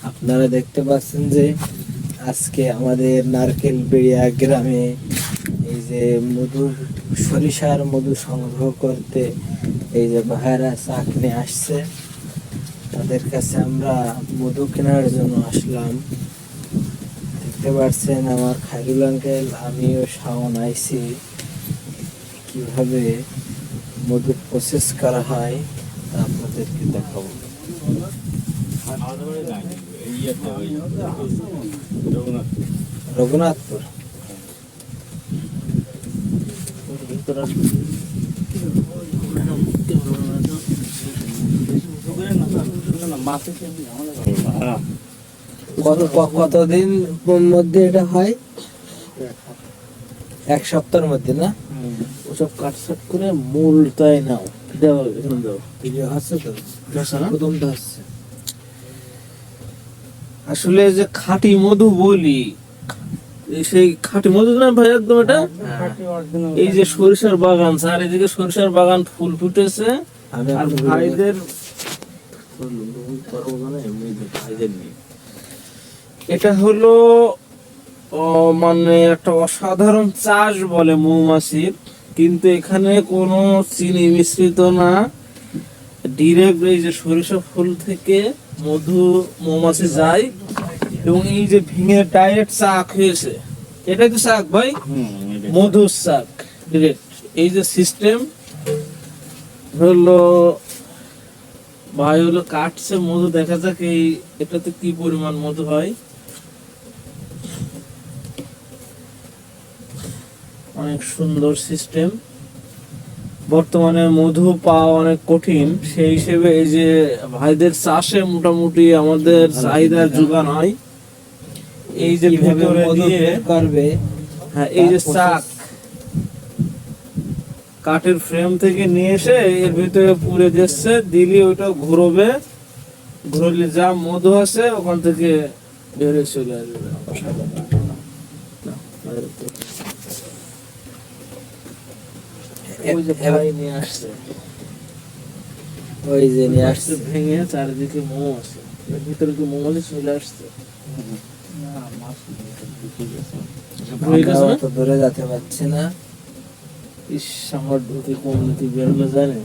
আপনারা দেখতে পাচ্ছেন যে আজকে আমাদের নারকেল বেড়িয়া গ্রামে এই যে সরিষার মধু সংগ্রহ করতে এই যে ভাইরা চাক নিয়ে আসছে, তাদের কাছে আমরা মধু কেনার জন্য আসলাম। দেখতে পাচ্ছেন আমার খাইরুল আঙ্কেল, আমিও শাওন আইছি। কিভাবে মধু প্রসেস করা হয় তা আপনাদেরকে দেখাবো। রঘুনাথপুর কতদিন মধ্যে এটা হয়? এক সপ্তাহের মধ্যে না? ওসব কাটসাট করে মূলটাই নাও দেওয়া এখানে দাও। ভিডিও হচ্ছে তো, না প্রথমটা হচ্ছে। আসলে যে খাঁটি মধু বলি, সেই খাঁটি মধু না ভাই একদম এটা। এই যে সরিষার বাগান, চারিদিকে সরিষার বাগান ফুল ফুটেছে। আর ভাইদের এটা হলো মানে একটা অসাধারণ চাষ বলে মৌমাছির, কিন্তু এখানে কোনো চিনি মিশ্রিত না, ডিরেক্ট এই যে সরিষা ফুল থেকে মধু মৌমাছি যায় এবং এই যে ভেঙে ডাইরেক্ট চাক হয়েছে। এটাই তো চাক ভাই, মধুর চাক ডিরেক্ট। এই যে সিস্টেম হলো ভাই হলো কাটছে মধু, দেখা যাক এই এটাতে কি পরিমাণ মধু হয়। অনেক সুন্দর সিস্টেম। বর্তমানে মধু পাওয়া অনেক কঠিন, সেই হিসেবে এই যে ভাইদের চাষে মোটামুটি আমাদের চাহিদার যোগান হয়। এই যে ভেতরে দিয়ে করবে, হ্যাঁ এই যে চাক কাঠের ফ্রেম থেকে নিয়ে এসে এর ভিতরে পুরে দিচ্ছে, দিলে ওইটা ঘুরবে, ঘুরলে যা মধু আছে ওখান থেকে বেড়ে চলে আসবে। ওই যে ভাই নিয়ে আসছে, ওই যে নিয়ে আসছে ভেঙে চারিদিকে মোম আছে, এর ভিতরে কি মোমালি চলে আসছে। আমরা তো দূরে যেতে পারছি না। ইস, আমার ঢুকে কমিউনিটি বেরোলে জানে।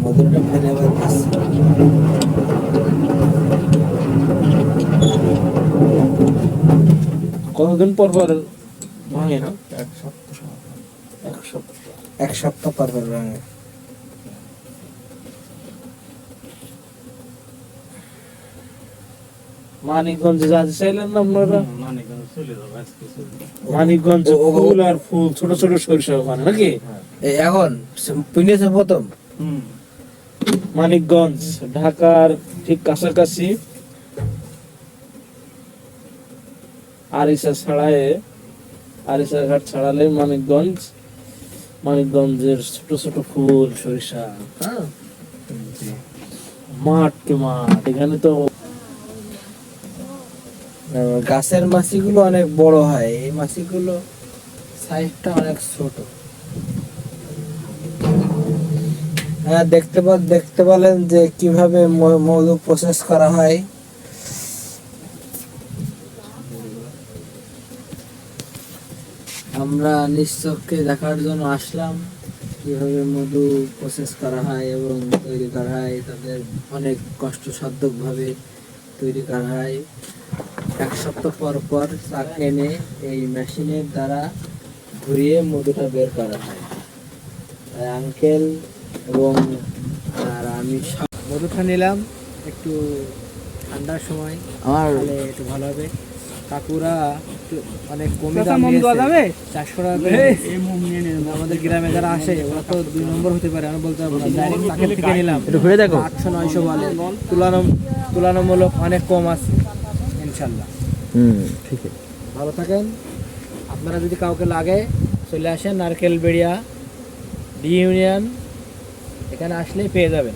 মধুরটা ফেলে আবার দিচ্ছে। কতদিন পর পর ভাঙে না? এক সপ্তাহ পর পর ভাঙে। মানিকগঞ্জে যেতে চাইলেন না আপনারা? মানিকগঞ্জ ফুল আর ফুল, ছোট ছোট সরিষা ওখানে নাকি? এখন পিনেছে প্রথম মানিকগঞ্জ ঢাকার ঠিক কাছাকাছি। আরিসা ঘাট ছাড়ালে মানিকগঞ্জ, মানিকগঞ্জের ছোট ছোট ফুল সরিষা। হ্যাঁ, মাঠ কে মাঠ। এখানে তো গাছের মাছিগুলো অনেক বড় হয়, এই মাছিগুলো সাইজটা অনেক ছোট। হ্যাঁ, দেখতে পেলেন যে কিভাবে মধু প্রসেস করা হয়। আমরা নিশ্চয়কে দেখার জন্য আসলাম কিভাবে মধু প্রসেস করা হয় এবং তৈরি করা হয়। তাদের অনেক কষ্টসাধ্য ভাবে তৈরি করা হয়। এক সপ্তাহ পর পর চাক এনে এই মেশিনের দ্বারা ঘুরিয়ে মধুটা বের করা হয়। আঙ্কেল এবং আর আমি মধুটা নিলাম একটু ঠান্ডার সময়, আমার একটু ভালো হবে। কাকুরা অনেক কমে দাম দিয়েছে, 400 টাকা করে। আমাদের গ্রামে যারা আসে ওরা তো 2 নম্বর হতে পারে, আমি বলতে পারবো না। ডাইরেক্ট তাকে থেকে নিলাম, একটু ঘুরে দেখো। 800-900 বলে, তুলনামূলক অনেক কম আছে ইনশাল্লাহ। ঠিক আছে, ভালো থাকেন। আপনারা যদি কাউকে লাগে চলে আসেন নারকেল বেড়িয়া ডি ইউনিয়ন, এখানে আসলেই পেয়ে যাবেন।